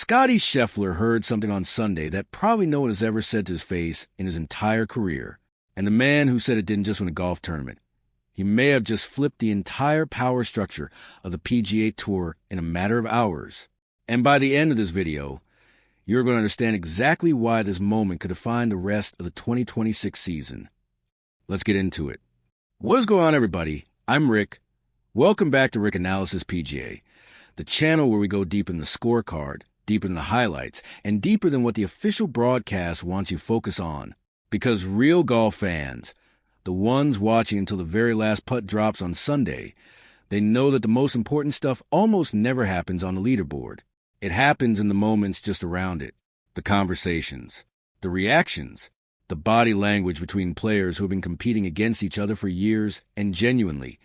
Scotty Scheffler heard something on Sunday that probably no one has ever said to his face in his entire career. And the man who said it didn't just win a golf tournament. He may have just flipped the entire power structure of the PGA Tour in a matter of hours. And by the end of this video, you're going to understand exactly why this moment could define the rest of the 2026 season. Let's get into it. What's going on, everybody? I'm Rick. Welcome back to Rick Analysis PGA, the channel where we go deep in the scorecard, deeper in the highlights, and deeper than what the official broadcast wants you to focus on. Because real golf fans, the ones watching until the very last putt drops on Sunday, they know that the most important stuff almost never happens on the leaderboard. It happens in the moments just around it. The conversations, the reactions, the body language between players who have been competing against each other for years and genuinely,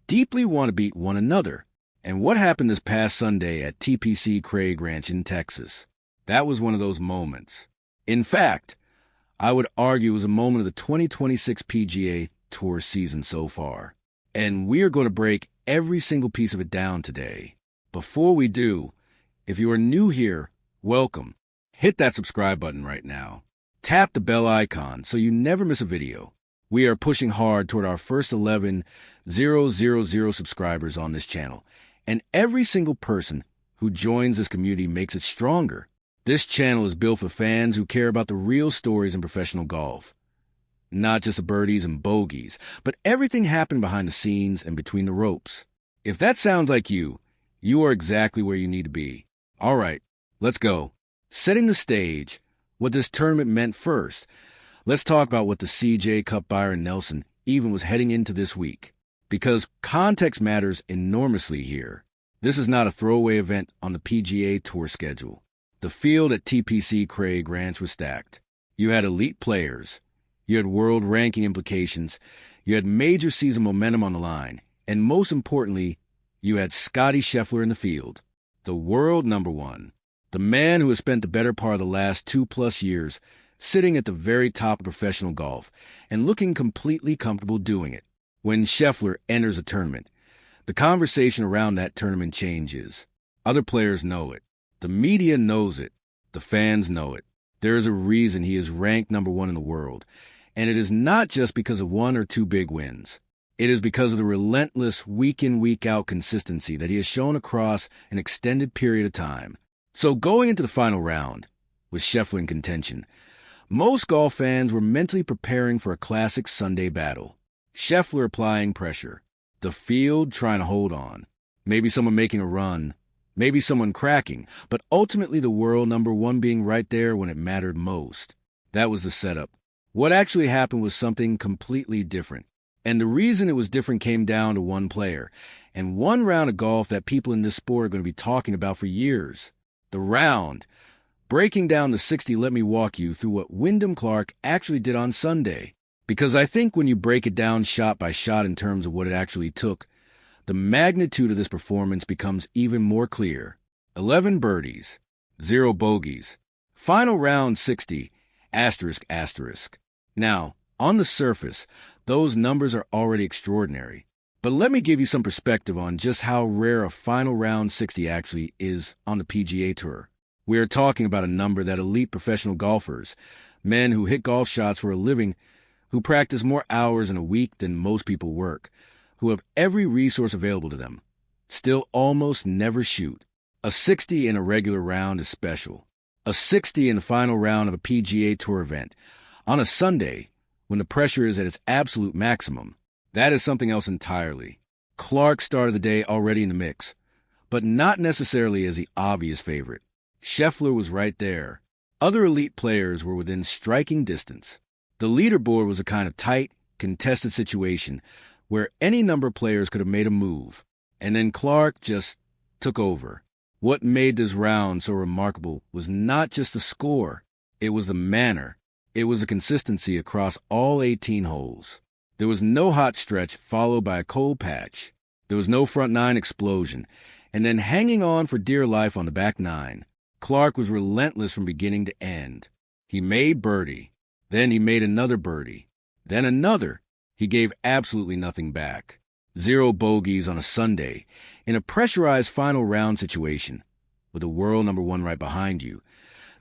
deeply want to beat one another. And what happened this past Sunday at TPC Craig Ranch in Texas? That was one of those moments. In fact, I would argue it was a moment of the 2026 PGA Tour season so far. And we are going to break every single piece of it down today. Before we do, if you are new here, welcome. Hit that subscribe button right now. Tap the bell icon so you never miss a video. We are pushing hard toward our first 11,000 subscribers on this channel. And every single person who joins this community makes it stronger. This channel is built for fans who care about the real stories in professional golf. Not just the birdies and bogeys, but everything happening behind the scenes and between the ropes. If that sounds like you, you are exactly where you need to be. All right, let's go. Setting the stage, what this tournament meant first, let's talk about what the CJ Cup Byron Nelson even was heading into this week. Because context matters enormously here. This is not a throwaway event on the PGA Tour schedule. The field at TPC Craig Ranch was stacked. You had elite players. You had world ranking implications. You had major season momentum on the line. And most importantly, you had Scotty Scheffler in the field. The world number one. The man who has spent the better part of the last 2+ years sitting at the very top of professional golf and looking completely comfortable doing it. When Scheffler enters a tournament, the conversation around that tournament changes. Other players know it. The media knows it. The fans know it. There is a reason he is ranked number one in the world. And it is not just because of one or two big wins. It is because of the relentless week-in, week-out consistency that he has shown across an extended period of time. So going into the final round, with Scheffler in contention, most golf fans were mentally preparing for a classic Sunday battle. Scheffler applying pressure. The field trying to hold on. Maybe someone making a run. Maybe someone cracking. But ultimately the world number one being right there when it mattered most. That was the setup. What actually happened was something completely different. And the reason it was different came down to one player. And one round of golf that people in this sport are going to be talking about for years. The round. Breaking down the 60, let me walk you through what Windham Clark actually did on Sunday. Because I think when you break it down shot by shot in terms of what it actually took, the magnitude of this performance becomes even more clear. 11 birdies, 0 bogeys. Final round 60, ***. Now, on the surface, those numbers are already extraordinary. But let me give you some perspective on just how rare a final round 60 actually is on the PGA Tour. We are talking about a number that elite professional golfers, men who hit golf shots for a living, who practice more hours in a week than most people work, who have every resource available to them, still almost never shoot. A 60 in a regular round is special. A 60 in the final round of a PGA Tour event, on a Sunday, when the pressure is at its absolute maximum, that is something else entirely. Clark started the day already in the mix, but not necessarily as the obvious favorite. Scheffler was right there. Other elite players were within striking distance. The leaderboard was a kind of tight, contested situation where any number of players could have made a move, and then Clark just took over. What made this round so remarkable was not just the score, it was the manner. It was the consistency across all 18 holes. There was no hot stretch followed by a cold patch. There was no front nine explosion, and then hanging on for dear life on the back nine. Clark was relentless from beginning to end. He made birdie. Then he made another birdie. Then another. He gave absolutely nothing back. 0 bogeys on a Sunday in a pressurized final round situation with the world number one right behind you.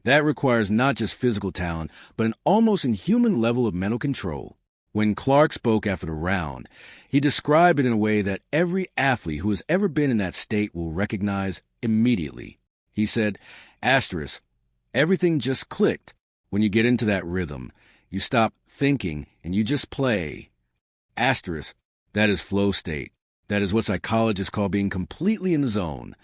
That requires not just physical talent, but an almost inhuman level of mental control. When Clark spoke after the round, he described it in a way that every athlete who has ever been in that state will recognize immediately. He said, asterisk, everything just clicked. When you get into that rhythm, you stop thinking and you just play. Asterisk, that is flow state. That is what psychologists call being completely in the zone,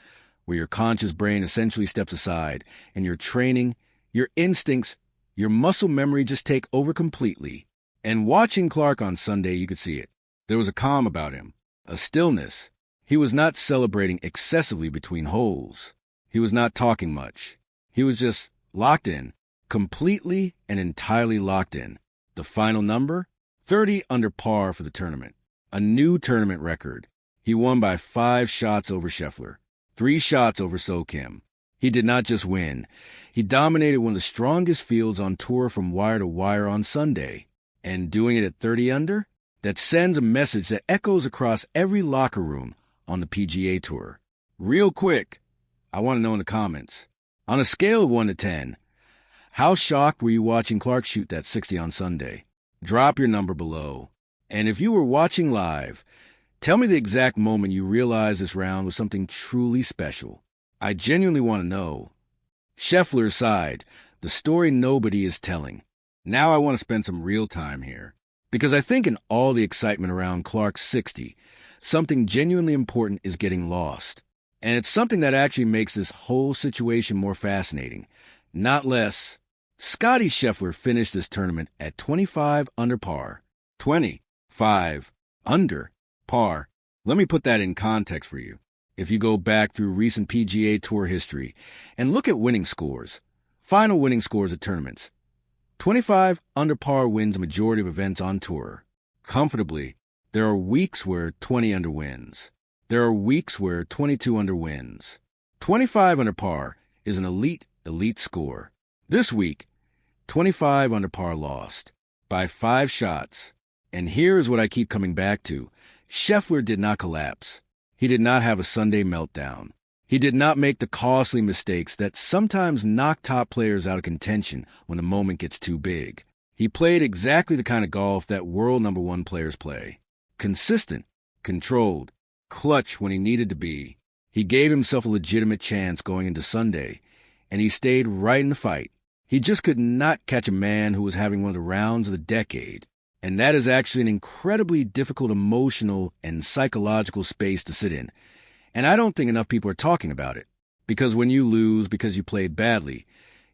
where your conscious brain essentially steps aside and your training, your instincts, your muscle memory just take over completely. And watching Clark on Sunday, you could see it. There was a calm about him, a stillness. He was not celebrating excessively between holes. He was not talking much. He was just locked in, completely and entirely locked in. The final number? 30 under par for the tournament. A new tournament record. He won by 5 shots over Scheffler, 3 shots over So Kim. He did not just win. He dominated one of the strongest fields on tour from wire to wire on Sunday. And doing it at 30 under? That sends a message that echoes across every locker room on the PGA Tour. Real quick, I want to know in the comments, on a scale of 1 to 10, how shocked were you watching Clark shoot that 60 on Sunday? Drop your number below. And if you were watching live, tell me the exact moment you realized this round was something truly special. I genuinely want to know. Scheffler aside, the story nobody is telling. Now I want to spend some real time here, because I think in all the excitement around Clark's 60, something genuinely important is getting lost. And it's something that actually makes this whole situation more fascinating, not less. Scotty Scheffler finished this tournament at 25 under par. 25 under par. Let me put that in context for you. If you go back through recent PGA Tour history and look at winning scores, final winning scores at tournaments, 25 under par wins a majority of events on tour. Comfortably, there are weeks where 20 under wins. There are weeks where 22 under wins. 25 under par is an elite score. This week, 25 under par lost by 5 shots. And here is what I keep coming back to. Scheffler did not collapse. He did not have a Sunday meltdown. He did not make the costly mistakes that sometimes knock top players out of contention when the moment gets too big. He played exactly the kind of golf that world number one players play. Consistent, controlled, clutch when he needed to be. He gave himself a legitimate chance going into Sunday, and he stayed right in the fight. He just could not catch a man who was having one of the rounds of the decade. And that is actually an incredibly difficult emotional and psychological space to sit in. And I don't think enough people are talking about it. Because when you lose because you played badly,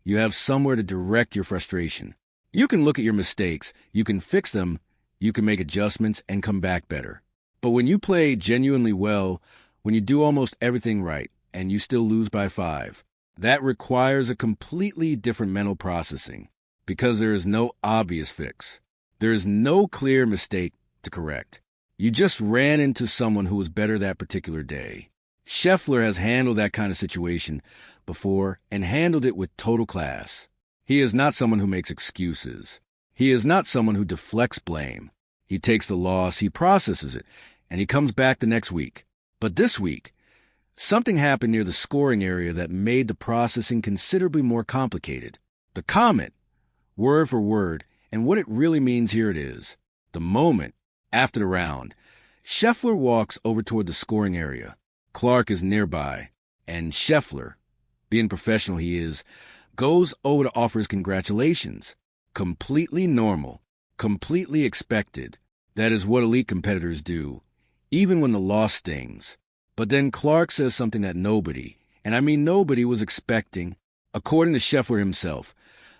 you have somewhere to direct your frustration. You can look at your mistakes, you can fix them, you can make adjustments and come back better. But when you play genuinely well, when you do almost everything right, and you still lose by 5, that requires a completely different mental processing. Because there is no obvious fix. There is no clear mistake to correct. You just ran into someone who was better that particular day. Scheffler has handled that kind of situation before and handled it with total class. He is not someone who makes excuses. He is not someone who deflects blame. He takes the loss, he processes it, and he comes back the next week. But this week, something happened near the scoring area that made the processing considerably more complicated. The comment, word for word, and what it really means, here it is. The moment after the round, Scheffler walks over toward the scoring area. Clark is nearby, and Scheffler, being professional he is, goes over to offer his congratulations. Completely normal, completely expected. That is what elite competitors do, even when the loss stings. But then Clark says something that nobody, and I mean nobody, was expecting. According to Scheffler himself,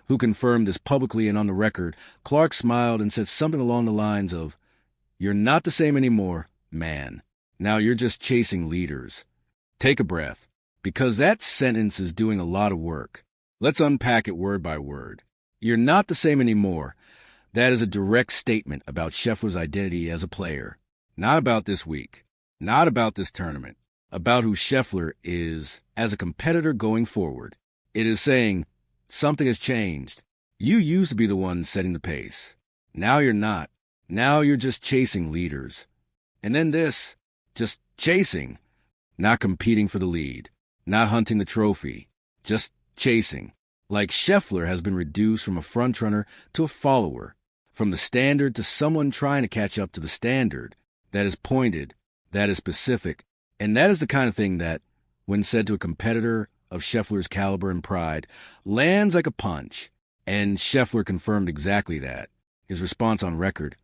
who confirmed this publicly and on the record, Clark smiled and said something along the lines of, "You're not the same anymore, man. Now you're just chasing leaders." Take a breath, because that sentence is doing a lot of work. Let's unpack it word by word. You're not the same anymore. That is a direct statement about Scheffler's identity as a player. Not about this week. Not about this tournament. About who Scheffler is as a competitor going forward. It is saying, something has changed. You used to be the one setting the pace. Now you're not. Now you're just chasing leaders. And then this, just chasing, not competing for the lead. not hunting the trophy, just chasing. Like Scheffler has been reduced from a frontrunner to a follower, from the standard to someone trying to catch up to the standard. That is pointed, that is specific, and that is the kind of thing that, when said to a competitor of Scheffler's caliber and pride, lands like a punch. And Scheffler confirmed exactly that. His response on record: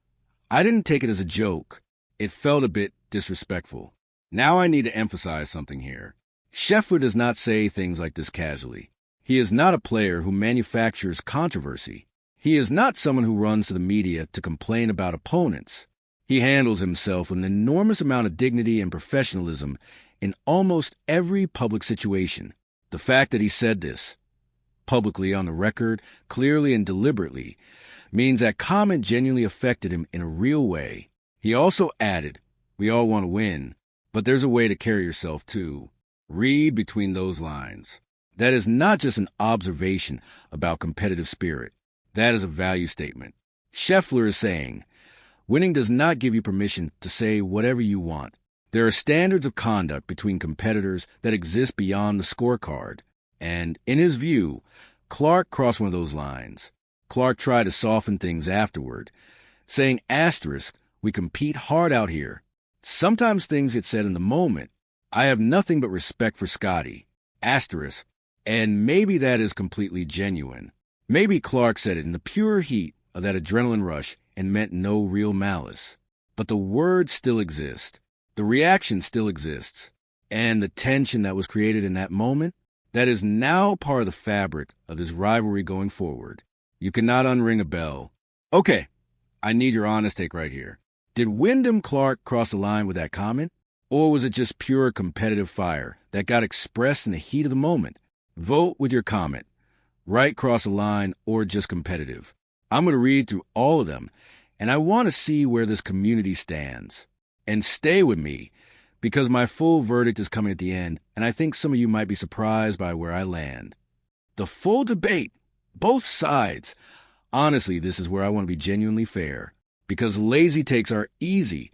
"I didn't take it as a joke. It felt a bit disrespectful." Now I need to emphasize something here. Scheffler does not say things like this casually. He is not a player who manufactures controversy. He is not someone who runs to the media to complain about opponents. He handles himself with an enormous amount of dignity and professionalism in almost every public situation. The fact that he said this, publicly on the record, clearly and deliberately, means that comment genuinely affected him in a real way. He also added, "We all want to win, but there's a way to carry yourself too." Read between those lines. That is not just an observation about competitive spirit. That is a value statement. Scheffler is saying, winning does not give you permission to say whatever you want. There are standards of conduct between competitors that exist beyond the scorecard. And, in his view, Clark crossed one of those lines. Clark tried to soften things afterward, saying, "We compete hard out here." Sometimes things get said in the moment. "I have nothing but respect for Scottie, and maybe that is completely genuine. Maybe Clark said it in the pure heat of that adrenaline rush and meant no real malice. But the words still exist. The reaction still exists. And the tension that was created in that moment, that is now part of the fabric of this rivalry going forward. You cannot unring a bell. Okay, I need your honest take right here. Did Windham Clark cross the line with that comment? Or was it just pure competitive fire that got expressed in the heat of the moment? Vote with your comment. Right cross the line or just competitive. I'm going to read through all of them, and I want to see where this community stands. And stay with me, because my full verdict is coming at the end, and I think some of you might be surprised by where I land. The full debate, both sides. Honestly, this is where I want to be genuinely fair, because lazy takes are easy.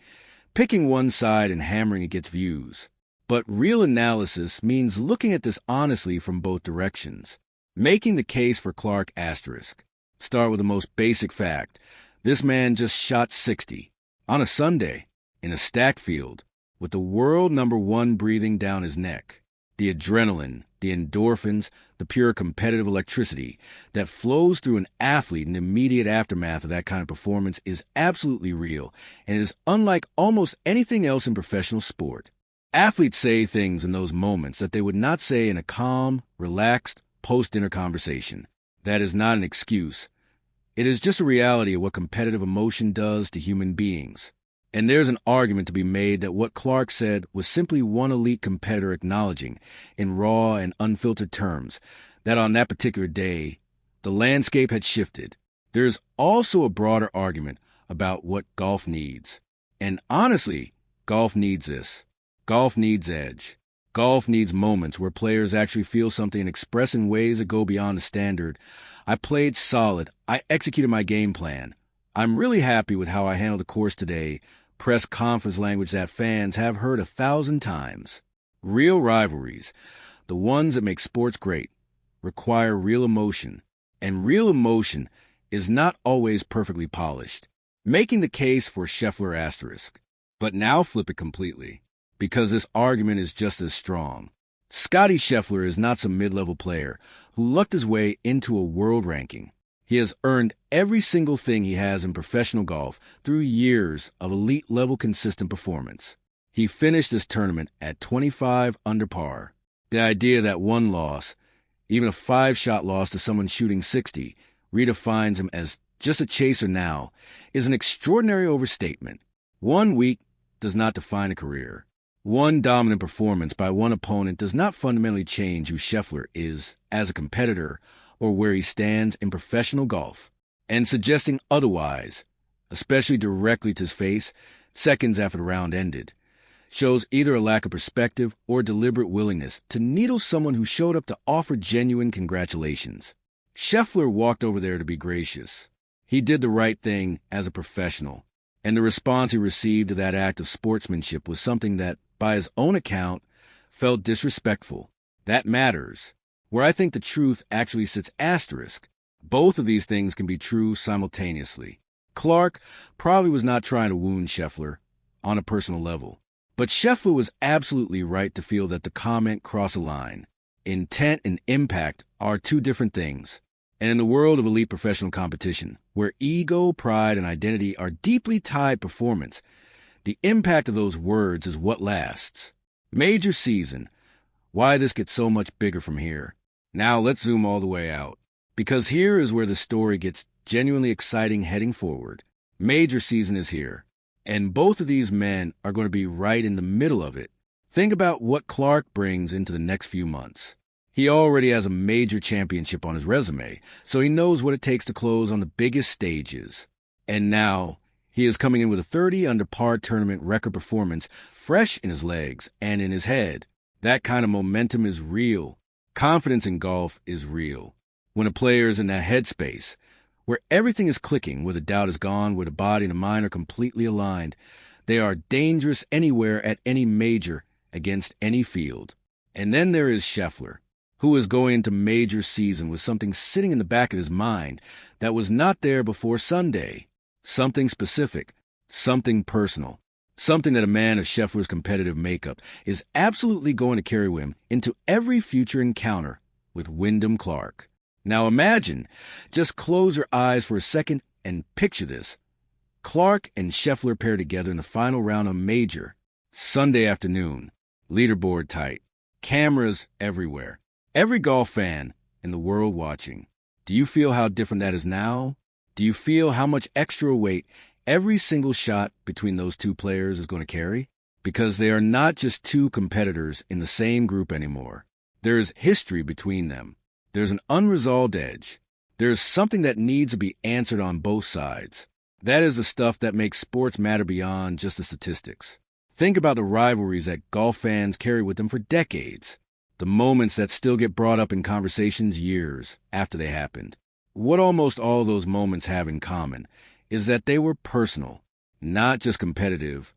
Picking one side and hammering it gets views. But real analysis means looking at this honestly from both directions. Making the case for Clark *. Start with the most basic fact. This man just shot 60 on a Sunday in a stacked field with the world #1 breathing down his neck. The adrenaline, the endorphins, the pure competitive electricity that flows through an athlete in the immediate aftermath of that kind of performance is absolutely real and is unlike almost anything else in professional sport. Athletes say things in those moments that they would not say in a calm, relaxed, post-dinner conversation. That is not an excuse. It is just a reality of what competitive emotion does to human beings. And there's an argument to be made that what Clark said was simply one elite competitor acknowledging, in raw and unfiltered terms, that on that particular day, the landscape had shifted. There's also a broader argument about what golf needs. And honestly, golf needs this. Golf needs edge. Golf needs moments where players actually feel something and express in ways that go beyond the standard. I played solid. I executed my game plan. I'm really happy with how I handled the course today. Press conference language that fans have heard 1,000 times. Real rivalries, the ones that make sports great, require real emotion. And real emotion is not always perfectly polished. Making the case for Scheffler *. But now flip it completely, because this argument is just as strong. Scotty Scheffler is not some mid-level player who lucked his way into a world ranking. He has earned every single thing he has in professional golf through years of elite-level consistent performance. He finished this tournament at 25 under par. The idea that one loss, even a 5-shot loss to someone shooting 60, redefines him as just a chaser now, is an extraordinary overstatement. 1 week does not define a career. One dominant performance by one opponent does not fundamentally change who Scheffler is as a competitor or where he stands in professional golf. And suggesting otherwise, especially directly to his face, seconds after the round ended, shows either a lack of perspective or deliberate willingness to needle someone who showed up to offer genuine congratulations. Scheffler walked over there to be gracious. He did the right thing as a professional, and the response he received to that act of sportsmanship was something that, by his own account, felt disrespectful. That matters. Where I think the truth actually sits asterisk. Both of these things can be true simultaneously. Clark probably was not trying to wound Scheffler on a personal level, but Scheffler was absolutely right to feel that the comment crossed a line. Intent and impact are two different things. And in the world of elite professional competition, where ego, pride, and identity are deeply tied to performance, the impact of those words is what lasts. Major season. Why this gets so much bigger from here. Now let's zoom all the way out, because here is where the story gets genuinely exciting heading forward. Major season is here, and both of these men are going to be right in the middle of it. Think about what Clark brings into the next few months. He already has a major championship on his resume, so he knows what it takes to close on the biggest stages. And now, he is coming in with a 30 under par tournament record performance fresh in his legs and in his head. That kind of momentum is real. Confidence in golf is real. When a player is in that headspace, where everything is clicking, where the doubt is gone, where the body and the mind are completely aligned, they are dangerous anywhere at any major against any field. And then there is Scheffler, who is going into major season with something sitting in the back of his mind that was not there before Sunday. Something specific, something personal, something that a man of Scheffler's competitive makeup is absolutely going to carry with him into every future encounter with Windham Clark. Now imagine, just close your eyes for a second and picture this. Clark and Scheffler pair together in the final round of major. Sunday afternoon, leaderboard tight, cameras everywhere. Every golf fan in the world watching. Do you feel how different that is now? Do you feel how much extra weight every single shot between those two players is going to carry? Because they are not just two competitors in the same group anymore. There is history between them. There's an unresolved edge. There's something that needs to be answered on both sides. That is the stuff that makes sports matter beyond just the statistics. Think about the rivalries that golf fans carry with them for decades. The moments that still get brought up in conversations years after they happened. What almost all those moments have in common is that they were personal, not just competitive,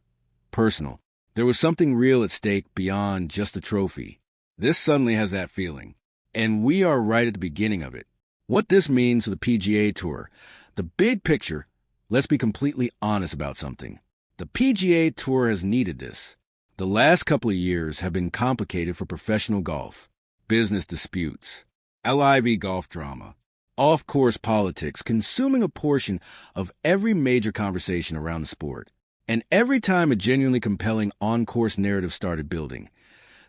personal. There was something real at stake beyond just a trophy. This suddenly has that feeling, and we are right at the beginning of it. What this means for the PGA Tour, the big picture, let's be completely honest about something. The PGA Tour has needed this. The last couple of years have been complicated for professional golf. Business disputes, LIV golf drama, off-course politics consuming a portion of every major conversation around the sport. And every time a genuinely compelling on-course narrative started building,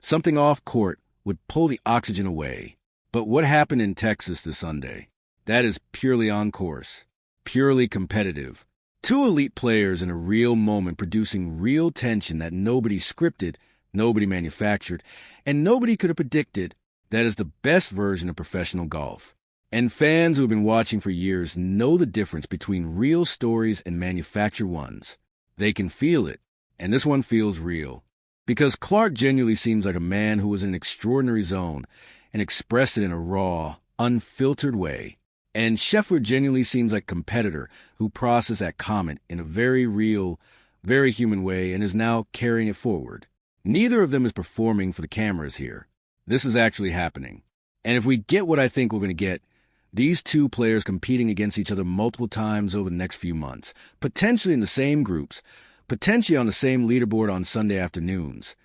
something off-court would pull the oxygen away. But what happened in Texas this Sunday? That is purely on-course, purely competitive. Two elite players in a real moment producing real tension that nobody scripted, nobody manufactured, and nobody could have predicted. That is the best version of professional golf. And fans who have been watching for years know the difference between real stories and manufactured ones. They can feel it, and this one feels real. Because Clark genuinely seems like a man who was in an extraordinary zone and expressed it in a raw, unfiltered way. And Scheffler genuinely seems like a competitor who processed that comment in a very real, very human way and is now carrying it forward. Neither of them is performing for the cameras here. This is actually happening. And if we get what I think we're going to get, these two players competing against each other multiple times over the next few months, potentially in the same groups, potentially on the same leaderboard on Sunday afternoons,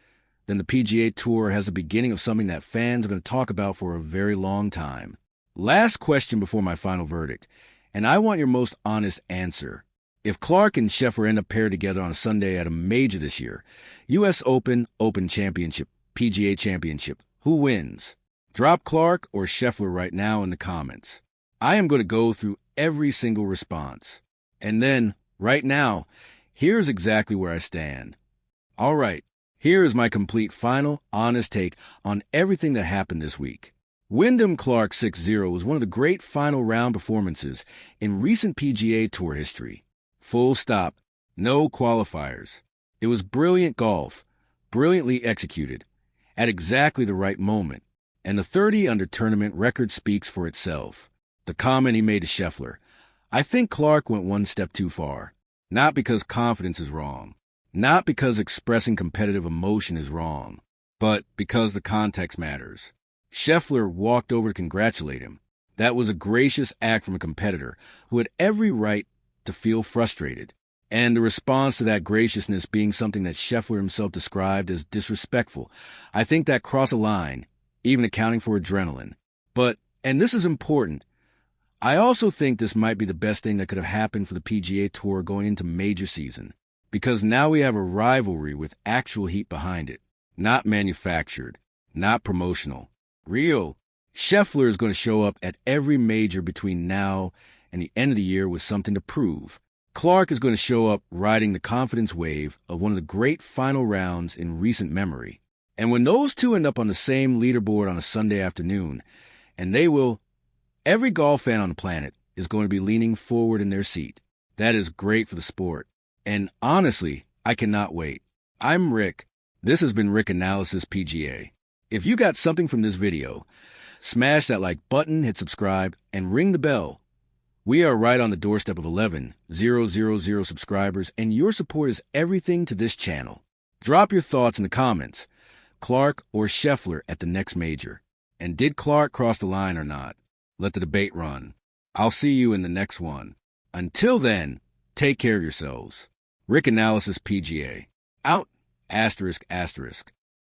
then the PGA Tour has the beginning of something that fans are going to talk about for a very long time. Last question before my final verdict, and I want your most honest answer. If Clark and Scheffler end up paired together on a Sunday at a major this year, U.S. Open, Open Championship, PGA Championship, who wins? Drop Clark or Scheffler right now in the comments. I am going to go through every single response. And then, right now, here's exactly where I stand. All right, here is my complete final, honest take on everything that happened this week. Wyndham Clark 6-0 was one of the great final round performances in recent PGA Tour history. Full stop. No qualifiers. It was brilliant golf, brilliantly executed, at exactly the right moment. And the 30 under tournament record speaks for itself. The comment he made to Scheffler, I think Clark went one step too far. Not because confidence is wrong. Not because expressing competitive emotion is wrong. But because the context matters. Scheffler walked over to congratulate him. That was a gracious act from a competitor who had every right to feel frustrated. And the response to that graciousness being something that Scheffler himself described as disrespectful, I think that crossed a line, even accounting for adrenaline. But, and this is important, I also think this might be the best thing that could have happened for the PGA Tour going into major season, because now we have a rivalry with actual heat behind it, not manufactured, not promotional, real. Scheffler is going to show up at every major between now and the end of the year with something to prove. Clark is going to show up riding the confidence wave of one of the great final rounds in recent memory. And when those two end up on the same leaderboard on a Sunday afternoon, and they will, every golf fan on the planet is going to be leaning forward in their seat. That is great for the sport. And honestly, I cannot wait. I'm Rick. This has been Rick Analysis PGA. If you got something from this video, smash that like button, hit subscribe, and ring the bell. We are right on the doorstep of 11,000 subscribers, and your support is everything to this channel. Drop your thoughts in the comments. Clark or Scheffler at the next major? And did Clark cross the line or not? Let the debate run. I'll see you in the next one. Until then, take care of yourselves. Rick Analysis PGA. Out. ****.